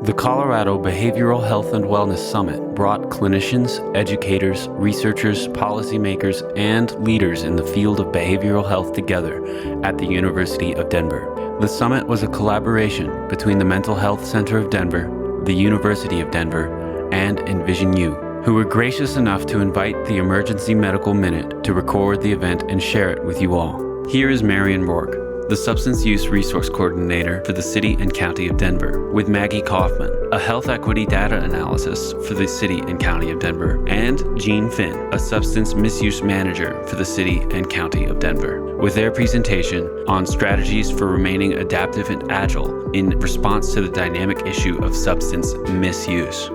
The Colorado Behavioral Health and Wellness Summit brought clinicians, educators, researchers, policymakers, and leaders in the field of behavioral health together at the University of Denver. The summit was a collaboration between the Mental Health Center of Denver, the University of Denver, and Envision U, who were gracious enough to invite the Emergency Medical Minute to record the event and share it with you all. Here is Marion Rorke, the Substance Use Resource Coordinator for the City and County of Denver, with Maggie Kauffman, a health equity data analysis for the City and County of Denver, and Jean Finn, a substance misuse manager for the City and County of Denver, with their presentation on strategies for remaining adaptive and agile in response to the dynamic issue of substance misuse.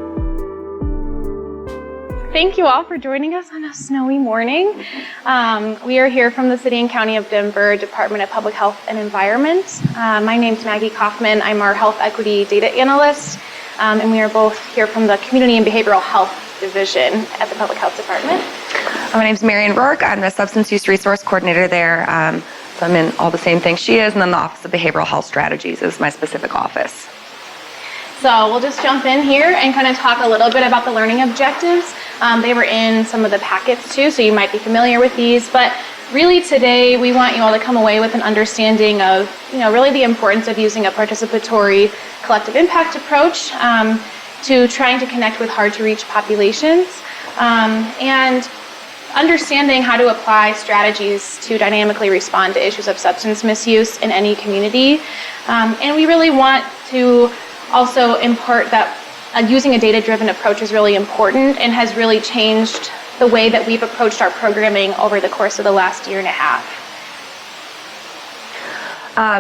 Thank you all for joining us on a snowy morning. We are here from the City and County of Denver Department of Public Health and Environment. My name is Maggie Kauffman. I'm our Health Equity Data Analyst, and we are both here from the Community and Behavioral Health Division at the Public Health Department. My name is Marion Rorke. I'm the Substance Use Resource Coordinator there. So I'm in all the same things she is, and then the Office of Behavioral Health Strategies is my specific office. So we'll just jump in here and kind of talk a little bit about the learning objectives. They were in some of the packets too, so you might be familiar with these. But really today, we want you all to come away with an understanding of, really the importance of using a participatory collective impact approach to trying to connect with hard-to-reach populations, and understanding how to apply strategies to dynamically respond to issues of substance misuse in any community. And we really want to also impart that using a data-driven approach is really important and has really changed the way that we've approached our programming over the course of the last year and a half.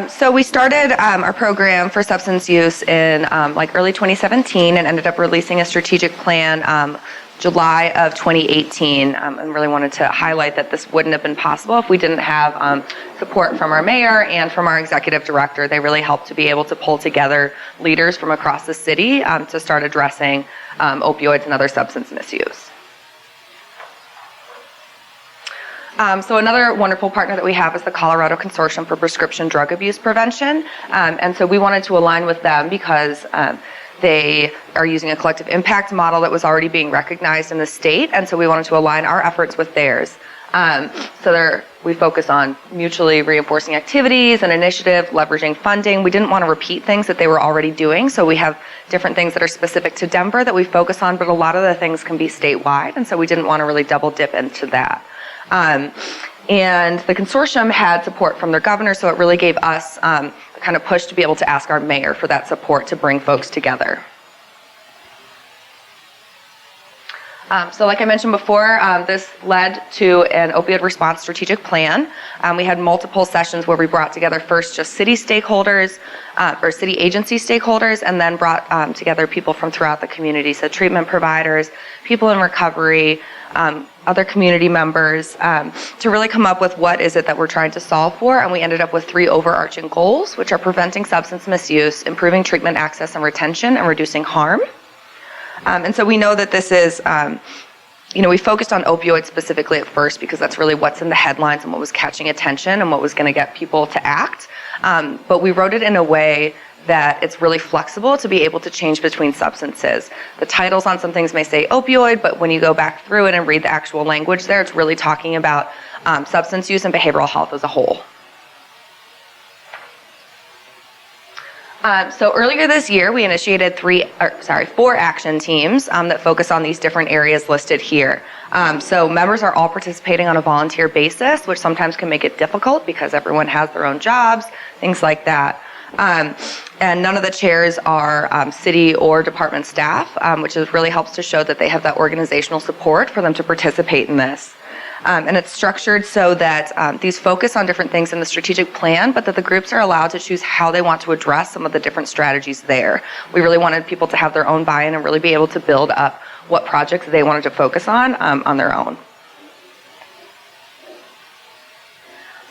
So we started our program for substance use in early 2017 and ended up releasing a strategic plan July of 2018, and really wanted to highlight that this wouldn't have been possible if we didn't have support from our mayor and from our executive director. They really helped to be able to pull together leaders from across the city to start addressing opioids and other substance misuse. So another wonderful partner that we have is the Colorado Consortium for Prescription Drug Abuse Prevention, and so we wanted to align with them because they are using a collective impact model that was already being recognized in the state, and so we wanted to align our efforts with theirs. We focus on mutually reinforcing activities and initiative, leveraging funding. We didn't want to repeat things that they were already doing, so we have different things that are specific to Denver that we focus on, but a lot of the things can be statewide, and so we didn't want to really double dip into that. And the consortium had support from their governor, so it really gave us the kind of push to be able to ask our mayor for that support to bring folks together. So like I mentioned before, this led to an opioid response strategic plan. We had multiple sessions where we brought together first just city stakeholders, or city agency stakeholders, and then brought together people from throughout the community, so treatment providers, people in recovery, other community members, to really come up with what is it that we're trying to solve for, and we ended up with 3 overarching goals, which are preventing substance misuse, improving treatment access and retention, and reducing harm. And so we know that this is, we focused on opioids specifically at first because that's really what's in the headlines and what was catching attention and what was going to get people to act. But we wrote it in a way that it's really flexible to be able to change between substances. The titles on some things may say opioid, but when you go back through it and read the actual language there, it's really talking about substance use and behavioral health as a whole. So earlier this year, we initiated 4 action teams that focus on these different areas listed here. So members are all participating on a volunteer basis, which sometimes can make it difficult because everyone has their own jobs, things like that. And none of the chairs are city or department staff, which really helps to show that they have that organizational support for them to participate in this. And it's structured so that these focus on different things in the strategic plan, but that the groups are allowed to choose how they want to address some of the different strategies there. We really wanted people to have their own buy-in and really be able to build up what projects they wanted to focus on their own.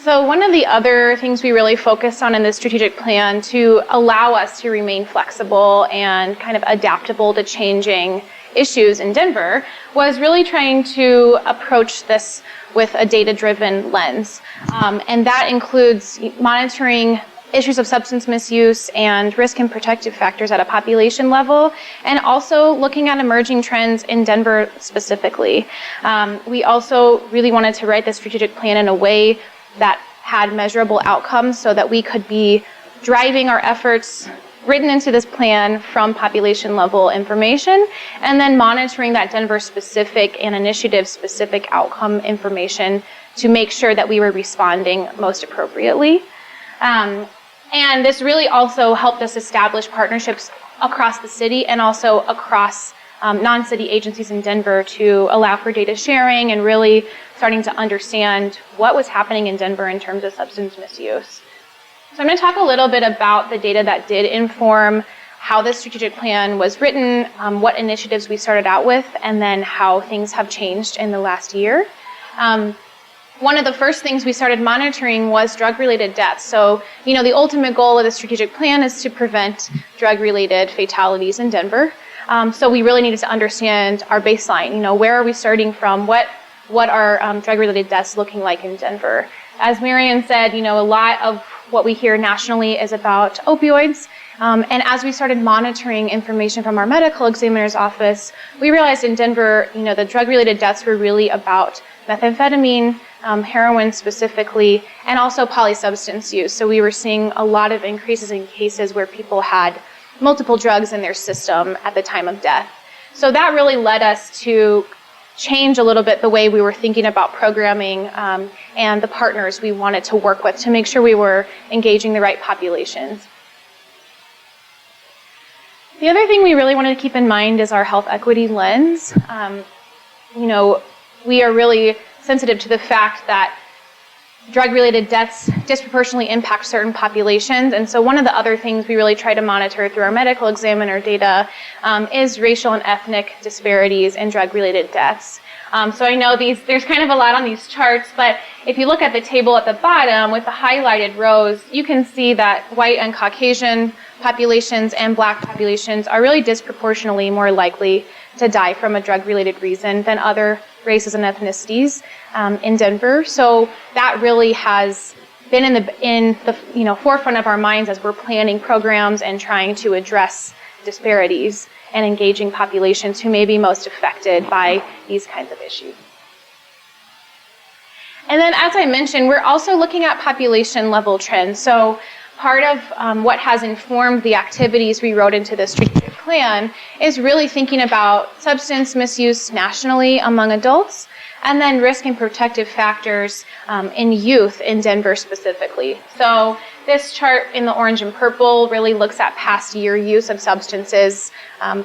So one of the other things we really focused on in this strategic plan to allow us to remain flexible and kind of adaptable to changing issues in Denver was really trying to approach this with a data-driven lens. And that includes monitoring issues of substance misuse and risk and protective factors at a population level, and also looking at emerging trends in Denver specifically. We also really wanted to write the strategic plan in a way that had measurable outcomes so that we could be driving our efforts written into this plan from population level information, and then monitoring that Denver specific and initiative specific outcome information to make sure that we were responding most appropriately. And this really also helped us establish partnerships across the city and also across non-city agencies in Denver to allow for data sharing and really starting to understand what was happening in Denver in terms of substance misuse. So I'm going to talk a little bit about the data that did inform how this strategic plan was written, what initiatives we started out with, and then how things have changed in the last year. One of the first things we started monitoring was drug-related deaths. So, the ultimate goal of the strategic plan is to prevent drug-related fatalities in Denver. So we really needed to understand our baseline. Where are we starting from? What are drug-related deaths looking like in Denver? As Marion said, a lot of what we hear nationally is about opioids. And as we started monitoring information from our medical examiner's office, we realized in Denver, the drug-related deaths were really about methamphetamine, heroin specifically, and also polysubstance use. So we were seeing a lot of increases in cases where people had multiple drugs in their system at the time of death. So that really led us to change a little bit the way we were thinking about programming and the partners we wanted to work with to make sure we were engaging the right populations. The other thing we really wanted to keep in mind is our health equity lens. We are really sensitive to the fact that drug-related deaths disproportionately impact certain populations. And so one of the other things we really try to monitor through our medical examiner data is racial and ethnic disparities in drug-related deaths. So I know there's kind of a lot on these charts, but if you look at the table at the bottom with the highlighted rows, you can see that white and Caucasian populations and Black populations are really disproportionately more likely to die from a drug-related reason than other races and ethnicities in Denver. So that really has been in the forefront of our minds as we're planning programs and trying to address disparities and engaging populations who may be most affected by these kinds of issues. And then, as I mentioned, we're also looking at population level trends. So part of what has informed the activities we wrote into the strategic plan is really thinking about substance misuse nationally among adults, and then risk and protective factors in youth in Denver specifically. So this chart in the orange and purple really looks at past year use of substances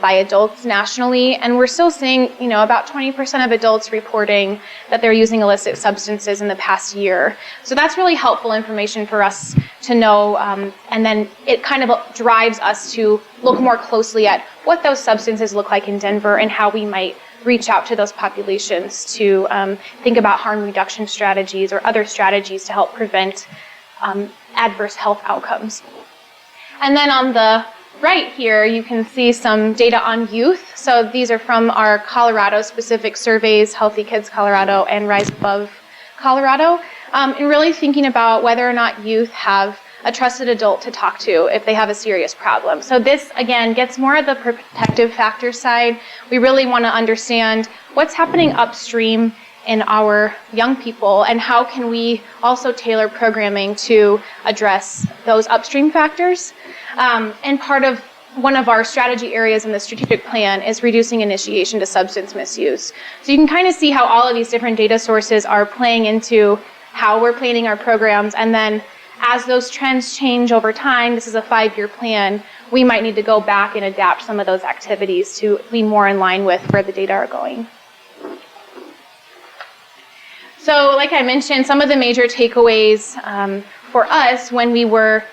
by adults nationally, and we're still seeing, about 20% of adults reporting that they're using illicit substances in the past year. So that's really helpful information for us to know, and then it kind of drives us to look more closely at what those substances look like in Denver and how we might reach out to those populations to think about harm reduction strategies or other strategies to help prevent adverse health outcomes. And then on the right here, you can see some data on youth. So these are from our Colorado-specific surveys, Healthy Kids Colorado and Rise Above Colorado, and really thinking about whether or not youth have a trusted adult to talk to if they have a serious problem. So this, again, gets more at the protective factor side. We really want to understand what's happening upstream in our young people and how can we also tailor programming to address those upstream factors. And part of one of our strategy areas in the strategic plan is reducing initiation to substance misuse. So you can kind of see how all of these different data sources are playing into how we're planning our programs, and then as those trends change over time, this is a 5-year plan, we might need to go back and adapt some of those activities to be more in line with where the data are going. So like I mentioned, some of the major takeaways for us when we were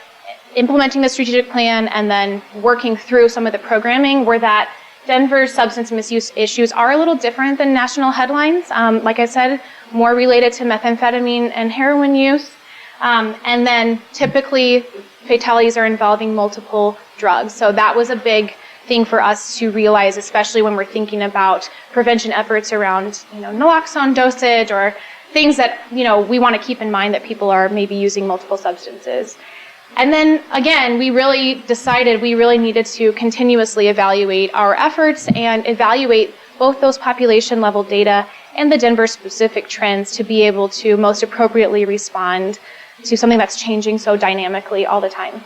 implementing the strategic plan and then working through some of the programming were that Denver's substance misuse issues are a little different than national headlines. Like I said, more related to methamphetamine and heroin use. And then typically fatalities are involving multiple drugs. So that was a big thing for us to realize, especially when we're thinking about prevention efforts around, naloxone dosage or things that, we want to keep in mind that people are maybe using multiple substances. And then again, we really decided we really needed to continuously evaluate our efforts and evaluate both those population level data and the Denver specific trends to be able to most appropriately respond to something that's changing so dynamically all the time.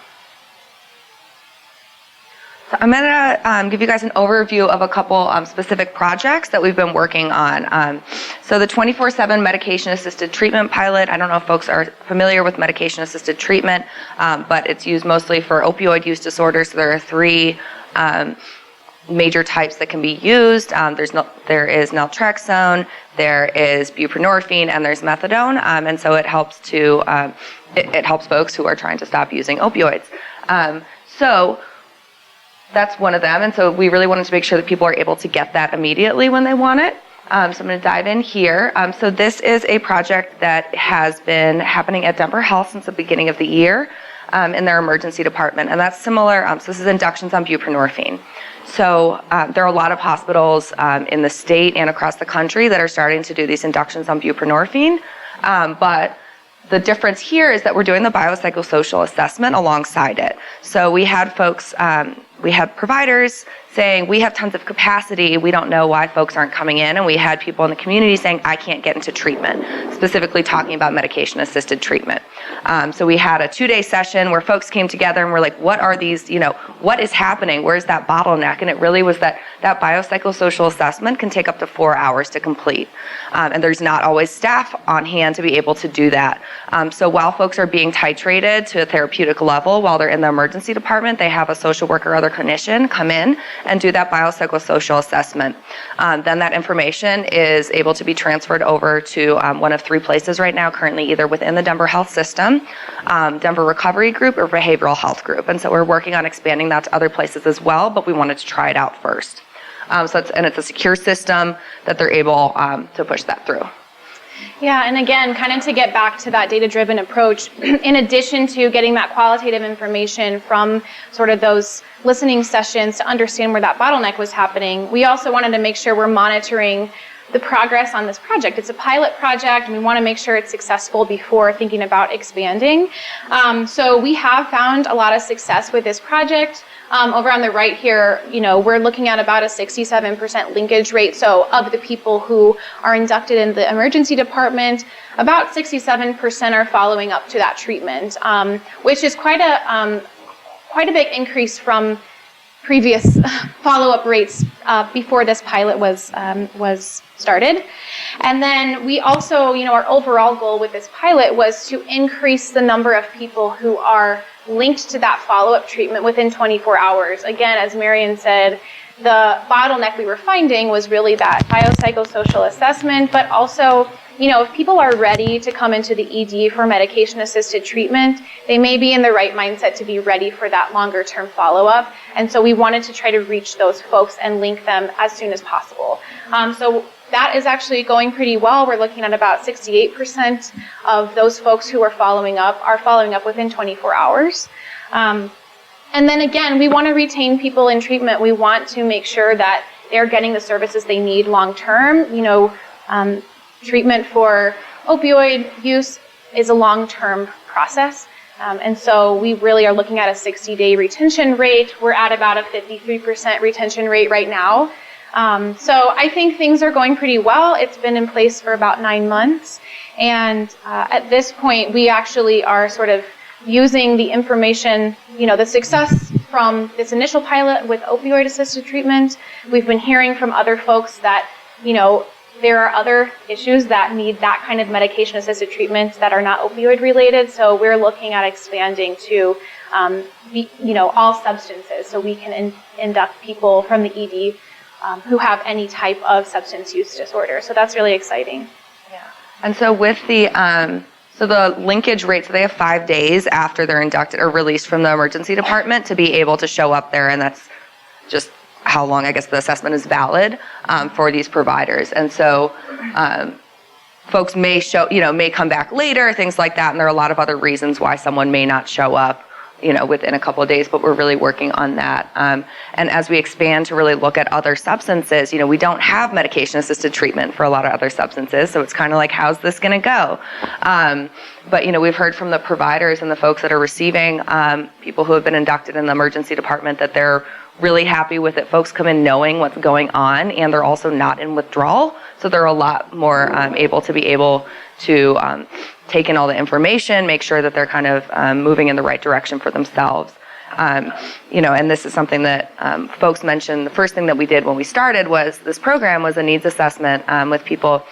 So I'm going to give you guys an overview of a couple specific projects that we've been working on. So the 24/7 medication-assisted treatment pilot, I don't know if folks are familiar with medication-assisted treatment, but it's used mostly for opioid use disorders. So there are three major types that can be used. There is naltrexone, there is buprenorphine, and there's methadone. And so it helps to it helps folks who are trying to stop using opioids. So that's one of them, and so we really wanted to make sure that people are able to get that immediately when they want it. So I'm going to dive in here. So this is a project that has been happening at Denver Health since the beginning of the year in their emergency department, and that's similar. So this is inductions on buprenorphine. So there are a lot of hospitals in the state and across the country that are starting to do these inductions on buprenorphine, but the difference here is that we're doing the biopsychosocial assessment alongside it. So we had folks, we had providers saying, we have tons of capacity, we don't know why folks aren't coming in, and we had people in the community saying, I can't get into treatment, specifically talking about medication-assisted treatment. So we had a 2-day session where folks came together and were like, what are these, what is happening? Where's that bottleneck? And it really was that biopsychosocial assessment can take up to 4 hours to complete. And there's not always staff on hand to be able to do that. So while folks are being titrated to a therapeutic level while they're in the emergency department, they have a social worker or other clinician come in and do that biopsychosocial assessment. Then that information is able to be transferred over to one of 3 places right now, currently either within the Denver Health System, Denver Recovery Group, or Behavioral Health Group. And so we're working on expanding that to other places as well, but we wanted to try it out first. So it's a secure system that they're able to push that through. Yeah, and again, kind of to get back to that data-driven approach, in addition to getting that qualitative information from sort of those listening sessions to understand where that bottleneck was happening, we also wanted to make sure we're monitoring the progress on this project. It's a pilot project, and we want to make sure it's successful before thinking about expanding. So we have found a lot of success with this project. Over on the right here, we're looking at about a 67% linkage rate. So of the people who are inducted in the emergency department, about 67% are following up to that treatment, which is quite a big increase from previous follow-up rates before this pilot was started. And then we also, our overall goal with this pilot was to increase the number of people who are linked to that follow-up treatment within 24 hours. Again, as Marion said, the bottleneck we were finding was really that biopsychosocial assessment, but also, if people are ready to come into the ED for medication-assisted treatment, they may be in the right mindset to be ready for that longer-term follow-up. And so we wanted to try to reach those folks and link them as soon as possible. So that is actually going pretty well. We're looking at about 68% of those folks who are following up within 24 hours. And then again, we want to retain people in treatment. We want to make sure that they're getting the services they need long-term. Treatment for opioid use is a long-term process. And so we really are looking at a 60-day retention rate. We're at about a 53% retention rate right now. So I think things are going pretty well. It's been in place for about 9 months. And at this point, we actually are sort of using the information, the success from this initial pilot with opioid-assisted treatment. We've been hearing from other folks that, there are other issues that need that kind of medication-assisted treatment that are not opioid-related. So we're looking at expanding to, all substances. So we can induct people from the ED who have any type of substance use disorder. So that's really exciting. Yeah. And so with the linkage rate, so they have 5 days after they're inducted or released from the emergency department to be able to show up there, and that's just how long, I guess, the assessment is valid for these providers. And so folks may come back later, things like that, and there are a lot of other reasons why someone may not show up, within a couple of days, but we're really working on that. And as we expand to really look at other substances, we don't have medication-assisted treatment for a lot of other substances, so it's kind of like, how's this going to go? But, we've heard from the providers and the folks that are receiving, people who have been inducted in the emergency department, that they're really happy with it. Folks come in knowing what's going on, and they're also not in withdrawal, so they're a lot more able to take in all the information, make sure that they're kind of moving in the right direction for themselves. And this is something that folks mentioned. The first thing that we did when we started was this program was a needs assessment with people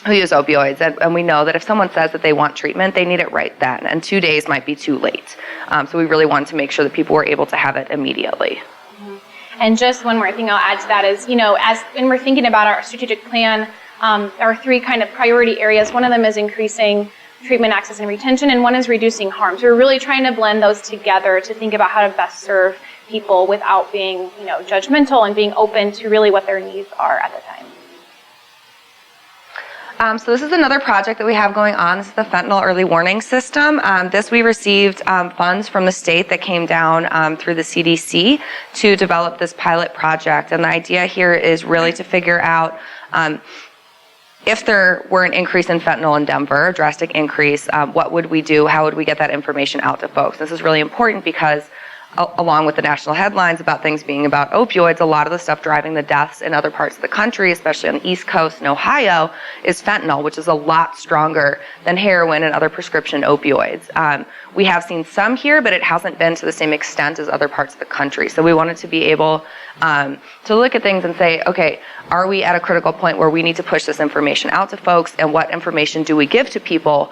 who use opioids. And we know that if someone says that they want treatment, they need it right then. And 2 days might be too late. So we really wanted to make sure that people were able to have it immediately. And just one more thing I'll add to that is, as when we're thinking about our strategic plan, our three kind of priority areas, one of them is increasing treatment access and retention, and one is reducing harm. So we're really trying to blend those together to think about how to best serve people without being, judgmental, and being open to really what their needs are at the time. So this is another project that we have going on. This is the fentanyl early warning system. This we received funds from the state that came down through the CDC to develop this pilot project. And the idea here is really to figure out if there were an increase in fentanyl in Denver, a drastic increase, what would we do? How would we get that information out to folks? This is really important because along with the national headlines about things being about opioids, a lot of the stuff driving the deaths in other parts of the country, especially on the East Coast and Ohio, is fentanyl, which is a lot stronger than heroin and other prescription opioids. We have seen some here, but it hasn't been to the same extent as other parts of the country. So we wanted to be able to look at things and say, okay, are we at a critical point where we need to push this information out to folks, and what information do we give to people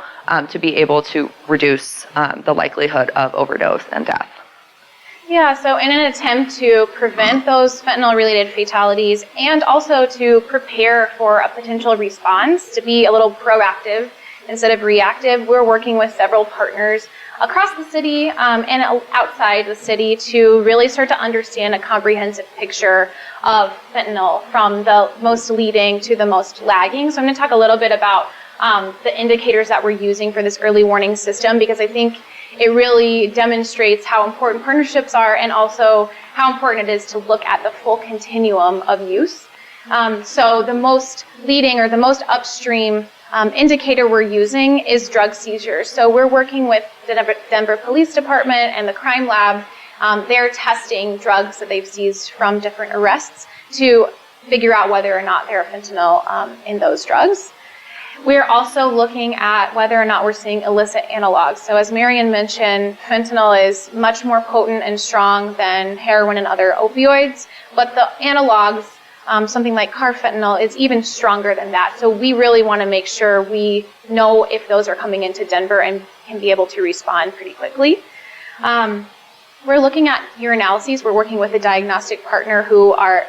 to be able to reduce the likelihood of overdose and death? Yeah, so in an attempt to prevent those fentanyl-related fatalities and also to prepare for a potential response, to be a little proactive instead of reactive, we're working with several partners across the city and outside the city to really start to understand a comprehensive picture of fentanyl from the most leading to the most lagging. So I'm going to talk a little bit about the indicators that we're using for this early warning system, because I think it really demonstrates how important partnerships are, and also how important it is to look at the full continuum of use. So the most leading, or the most upstream indicator we're using is drug seizures. So we're working with the Denver Police Department and the crime lab. They're testing drugs that they've seized from different arrests to figure out whether or not there are fentanyl in those drugs. We're also looking at whether or not we're seeing illicit analogs. So as Marion mentioned, fentanyl is much more potent and strong than heroin and other opioids, but the analogs, something like carfentanil, is even stronger than that. So we really want to make sure we know if those are coming into Denver and can be able to respond pretty quickly. We're looking at urinalyses. We're working with a diagnostic partner who are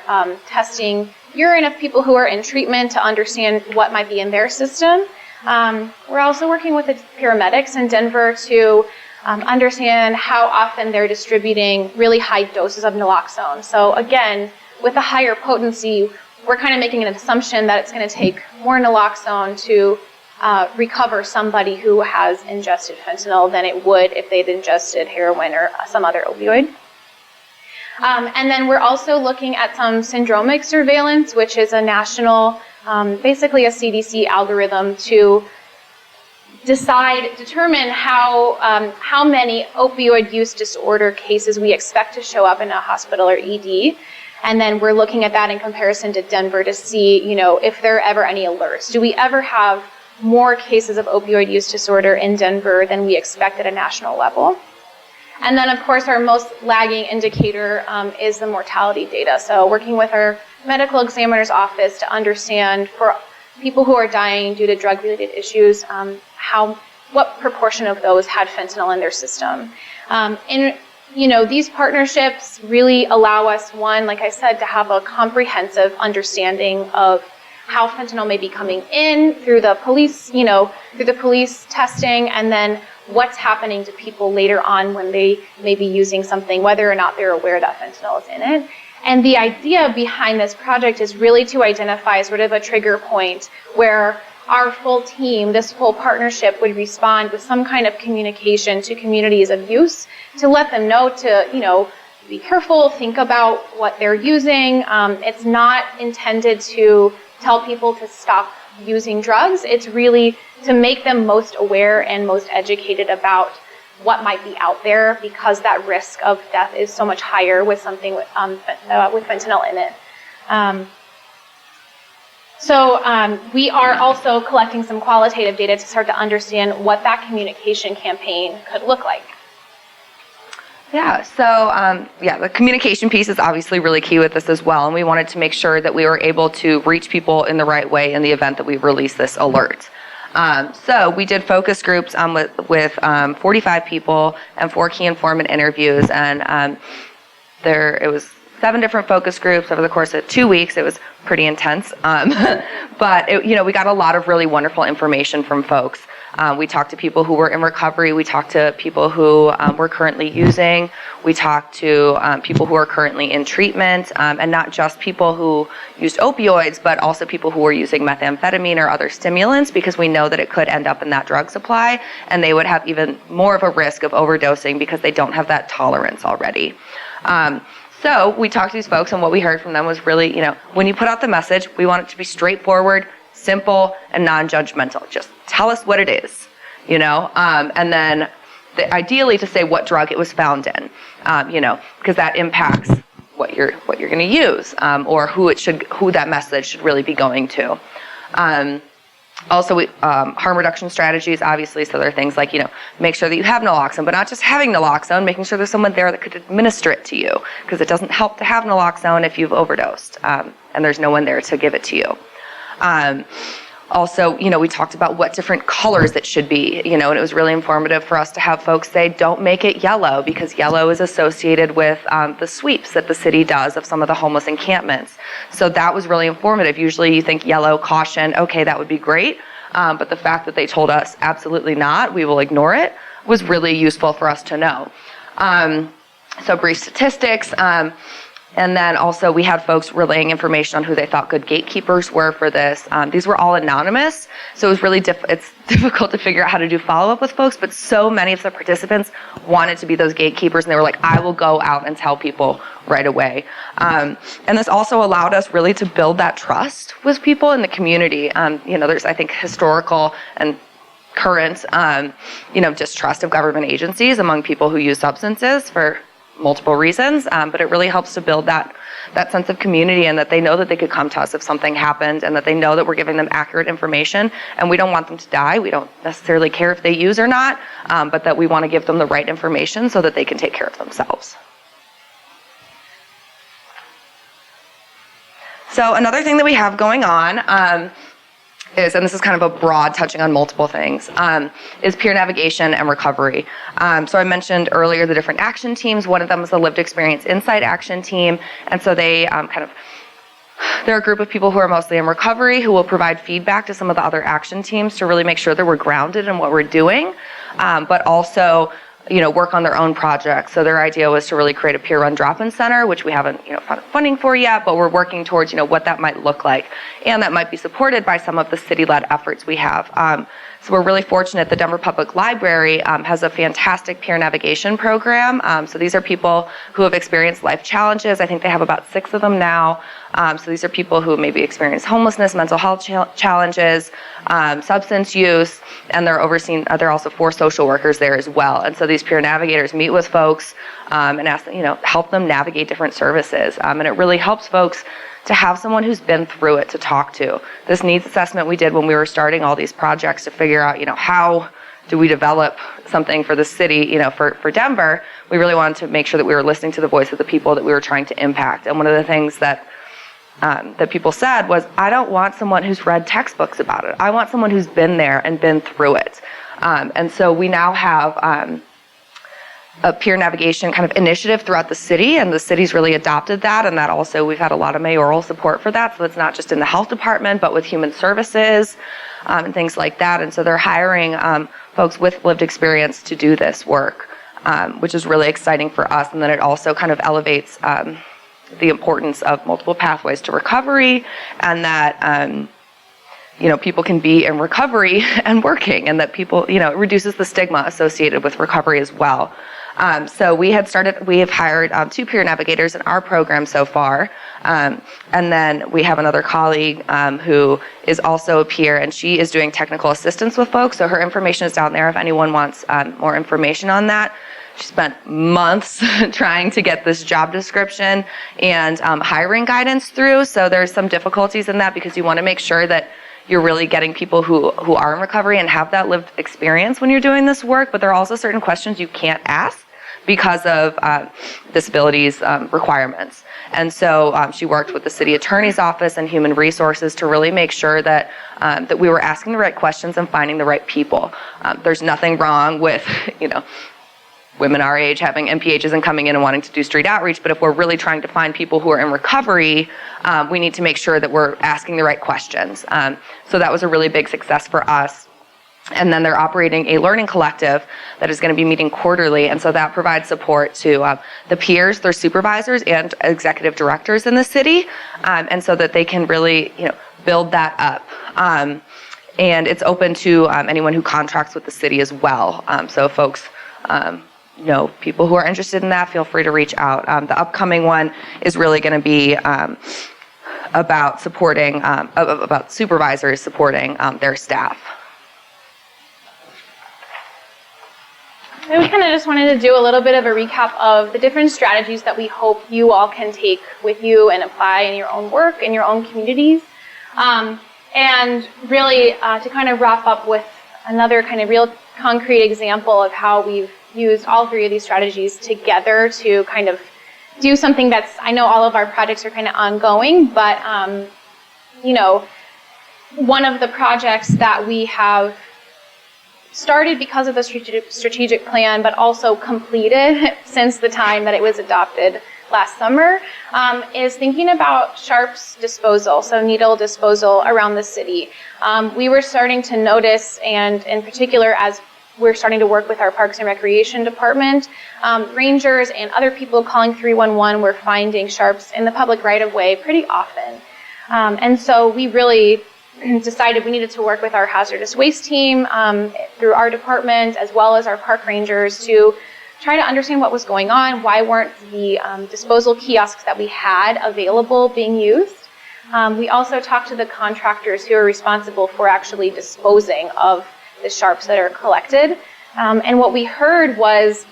testing urine of people who are in treatment to understand what might be in their system. We're also working with the paramedics in Denver to understand how often they're distributing really high doses of naloxone. So again, with a higher potency, we're kind of making an assumption that it's going to take more naloxone to recover somebody who has ingested fentanyl than it would if they'd ingested heroin or some other opioid. And then we're also looking at some syndromic surveillance, which is a national, basically a CDC algorithm to determine how many opioid use disorder cases we expect to show up in a hospital or ED. And then we're looking at that in comparison to Denver to see, if there are ever any alerts. Do we ever have more cases of opioid use disorder in Denver than we expect at a national level? And then, of course, our most lagging indicator is the mortality data. So working with our medical examiner's office to understand for people who are dying due to drug-related issues, what proportion of those had fentanyl in their system. These partnerships really allow us, one, like I said, to have a comprehensive understanding of how fentanyl may be coming in through the police, through the police testing, and then what's happening to people later on when they may be using something, whether or not they're aware that fentanyl is in it. And the idea behind this project is really to identify sort of a trigger point where our full team, this full partnership, would respond with some kind of communication to communities of use to let them know to, be careful, think about what they're using. It's not intended to tell people to stop using drugs. It's really to make them most aware and most educated about what might be out there, because that risk of death is so much higher with something with fentanyl in it. So we are also collecting some qualitative data to start to understand what that communication campaign could look like. Yeah, so the communication piece is obviously really key with this as well, and we wanted to make sure that we were able to reach people in the right way in the event that we release this alert. So we did focus groups with 45 people and 4 key informant interviews, and it was 7 different focus groups over the course of 2 weeks. It was pretty intense, but we got a lot of really wonderful information from folks. We talked to people who were in recovery. We talked to people who were currently using. We talked to people who are currently in treatment, and not just people who used opioids, but also people who were using methamphetamine or other stimulants, because we know that it could end up in that drug supply, and they would have even more of a risk of overdosing because they don't have that tolerance already. So we talked to these folks, and what we heard from them was really, when you put out the message, we want it to be straightforward, simple, and non-judgmental. Just tell us what it is, and then ideally to say what drug it was found in, because that impacts what you're going to use, or who that message should really be going to. Also, harm reduction strategies, obviously, so there are things like, make sure that you have naloxone, but not just having naloxone, making sure there's someone there that could administer it to you, because it doesn't help to have naloxone if you've overdosed, and there's no one there to give it to you. Also, we talked about what different colors it should be, and it was really informative for us to have folks say, don't make it yellow, because yellow is associated with the sweeps that the city does of some of the homeless encampments. So that was really informative. Usually you think yellow, caution, okay, that would be great. But the fact that they told us absolutely not, we will ignore it, was really useful for us to know. So brief statistics. And then also we had folks relaying information on who they thought good gatekeepers were for this. These were all anonymous, so it was really it's difficult to figure out how to do follow-up with folks, but so many of the participants wanted to be those gatekeepers, and they were like, I will go out and tell people right away. And this also allowed us really to build that trust with people in the community. There's, I think, historical and current, distrust of government agencies among people who use substances for multiple reasons, but it really helps to build that sense of community, and that they know that they could come to us if something happened, and that they know that we're giving them accurate information, and we don't want them to die. We don't necessarily care if they use or not, but that we want to give them the right information so that they can take care of themselves. So another thing that we have going on is, and this is kind of a broad touching on multiple things, is peer navigation and recovery. So I mentioned earlier the different action teams. One of them is the lived experience insight action team. And so they they're a group of people who are mostly in recovery who will provide feedback to some of the other action teams to really make sure that we're grounded in what we're doing, but also work on their own projects. So their idea was to really create a peer-run drop-in center, which we haven't, found funding for yet, but we're working towards, what that might look like. And that might be supported by some of the city-led efforts we have. So we're really fortunate the Denver Public Library has a fantastic peer navigation program. So these are people who have experienced life challenges. I think they have about 6 of them now. So these are people who maybe experience homelessness, mental health challenges, substance use, and they're overseen. There are also 4 social workers there as well. And so these peer navigators meet with folks and ask, help them navigate different services. And it really helps folks to have someone who's been through it to talk to. This needs assessment we did when we were starting all these projects to figure out, how do we develop something for the city, for Denver. We really wanted to make sure that we were listening to the voice of the people that we were trying to impact. And one of the things that people said was, I don't want someone who's read textbooks about it. I want someone who's been there and been through it. And so we now have a peer navigation kind of initiative throughout the city, and the city's really adopted that, and that also we've had a lot of mayoral support for that, so it's not just in the health department, but with human services and things like that. And so they're hiring folks with lived experience to do this work, which is really exciting for us. And then it also kind of elevates the importance of multiple pathways to recovery, and that people can be in recovery and working, and that people, it reduces the stigma associated with recovery as well. So we have hired 2 peer navigators in our program so far. And then we have another colleague who is also a peer, and she is doing technical assistance with folks. So her information is down there if anyone wants more information on that. She spent months trying to get this job description and hiring guidance through. So there's some difficulties in that because you want to make sure that you're really getting people who are in recovery and have that lived experience when you're doing this work. But there are also certain questions you can't ask because of disabilities requirements. And so she worked with the city attorney's office and human resources to really make sure that that we were asking the right questions and finding the right people. There's nothing wrong with, women our age having MPHs and coming in and wanting to do street outreach, but if we're really trying to find people who are in recovery, we need to make sure that we're asking the right questions. So that was a really big success for us. And then they're operating a learning collective that is going to be meeting quarterly, and so that provides support to the peers, their supervisors, and executive directors in the city, and so that they can really, build that up. And it's open to anyone who contracts with the city as well. So folks, people who are interested in that, feel free to reach out. The upcoming one is really going to be about supporting, about supervisors supporting their staff. So we kind of just wanted to do a little bit of a recap of the different strategies that we hope you all can take with you and apply in your own work, in your own communities. And really to kind of wrap up with another kind of real concrete example of how we've used all 3 of these strategies together to kind of do something that's, I know all of our projects are kind of ongoing, but, one of the projects that we have started because of the strategic plan, but also completed since the time that it was adopted last summer, is thinking about sharps disposal, so needle disposal around the city. We were starting to notice, and in particular as we're starting to work with our Parks and Recreation Department, rangers and other people calling 311 were finding sharps in the public right-of-way pretty often. And so we really decided we needed to work with our hazardous waste team through our department as well as our park rangers to try to understand what was going on, why weren't the disposal kiosks that we had available being used. We also talked to the contractors who are responsible for actually disposing of the sharps that are collected. And what we heard was,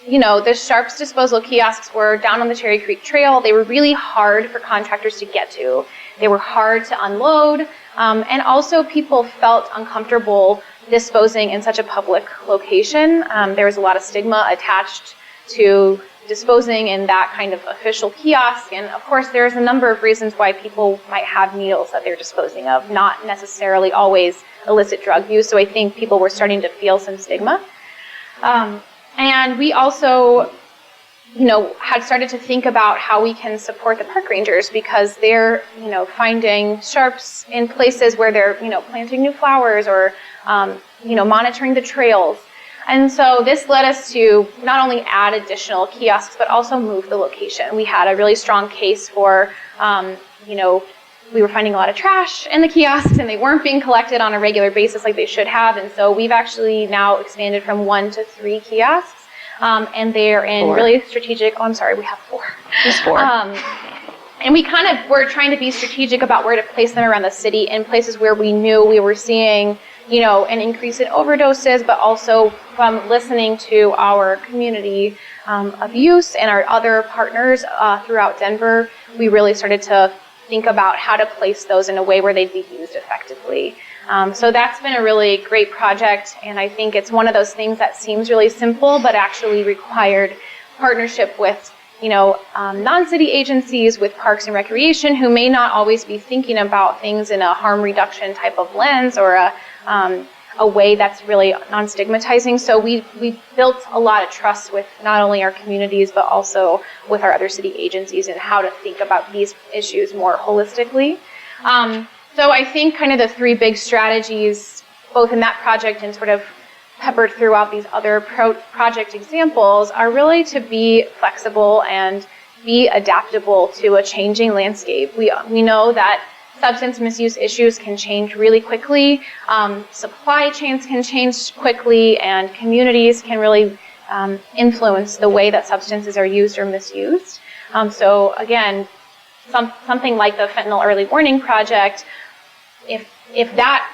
the sharps disposal kiosks were down on the Cherry Creek Trail. They were really hard for contractors to get to. They were hard to unload. And also people felt uncomfortable disposing in such a public location. There was a lot of stigma attached to disposing in that kind of official kiosk. And of course, there's a number of reasons why people might have needles that they're disposing of, not necessarily always illicit drug use. So I think people were starting to feel some stigma. And we also, had started to think about how we can support the park rangers because they're, finding sharps in places where they're, planting new flowers or, monitoring the trails. And so this led us to not only add additional kiosks, but also move the location. We had a really strong case for, we were finding a lot of trash in the kiosks and they weren't being collected on a regular basis like they should have. And so we've actually now expanded from 1 to 3 kiosks. And they're in 4. Really strategic, we have 4. Just 4. And we kind of were trying to be strategic about where to place them around the city in places where we knew we were seeing, an increase in overdoses, but also from listening to our community of use and our other partners throughout Denver, we really started to think about how to place those in a way where they'd be used effectively. So that's been a really great project, and I think it's one of those things that seems really simple, but actually required partnership with, non-city agencies, with Parks and Recreation, who may not always be thinking about things in a harm reduction type of lens or a way that's really non-stigmatizing. So we built a lot of trust with not only our communities, but also with our other city agencies and how to think about these issues more holistically. So I think kind of the 3 big strategies, both in that project and sort of peppered throughout these other project examples, are really to be flexible and be adaptable to a changing landscape. We know that substance misuse issues can change really quickly, supply chains can change quickly, and communities can really influence the way that substances are used or misused. So again, something like the Fentanyl Early Warning Project, if that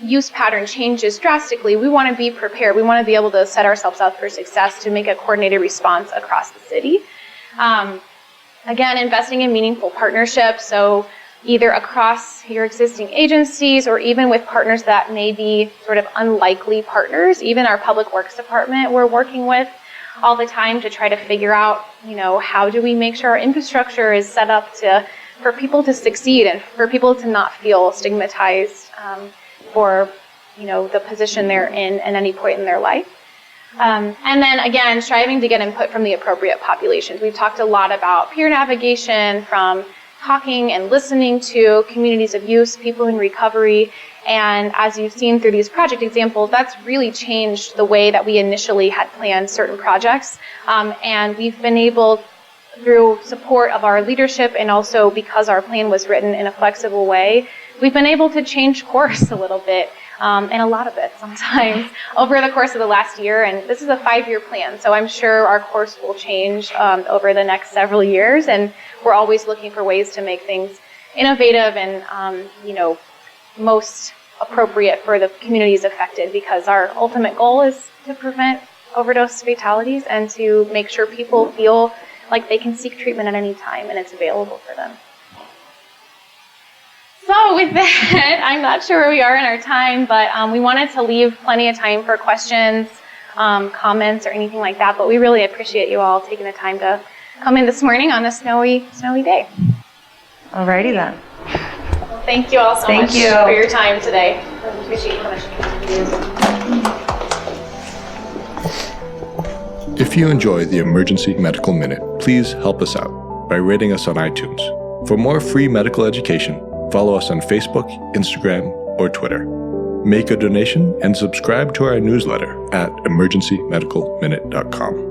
use pattern changes drastically, we want to be prepared. We want to be able to set ourselves up for success to make a coordinated response across the city. Again, investing in meaningful partnerships, so either across your existing agencies or even with partners that may be sort of unlikely partners. Even our public works department we're working with all the time to try to figure out, how do we make sure our infrastructure is set up for people to succeed and for people to not feel stigmatized for, the position they're in at any point in their life. And then again, striving to get input from the appropriate populations. We've talked a lot about peer navigation, from talking and listening to communities of use, people in recovery. And as you've seen through these project examples, that's really changed the way that we initially had planned certain projects. And we've been able, through support of our leadership and also because our plan was written in a flexible way, we've been able to change course a little bit, and a lot of it sometimes, over the course of the last year. And this is a 5-year plan, so I'm sure our course will change over the next several years. And we're always looking for ways to make things innovative and, most appropriate for the communities affected, because our ultimate goal is to prevent overdose fatalities and to make sure people feel like they can seek treatment at any time and it's available for them. So with that, I'm not sure where we are in our time, but we wanted to leave plenty of time for questions, comments, or anything like that. But we really appreciate you all taking the time to come in this morning on a snowy day. Alrighty then. Well, thank you all so much for your time today. I appreciate you coming. If you enjoy the Emergency Medical Minute, please help us out by rating us on iTunes. For more free medical education, follow us on Facebook, Instagram, or Twitter. Make a donation and subscribe to our newsletter at emergencymedicalminute.com.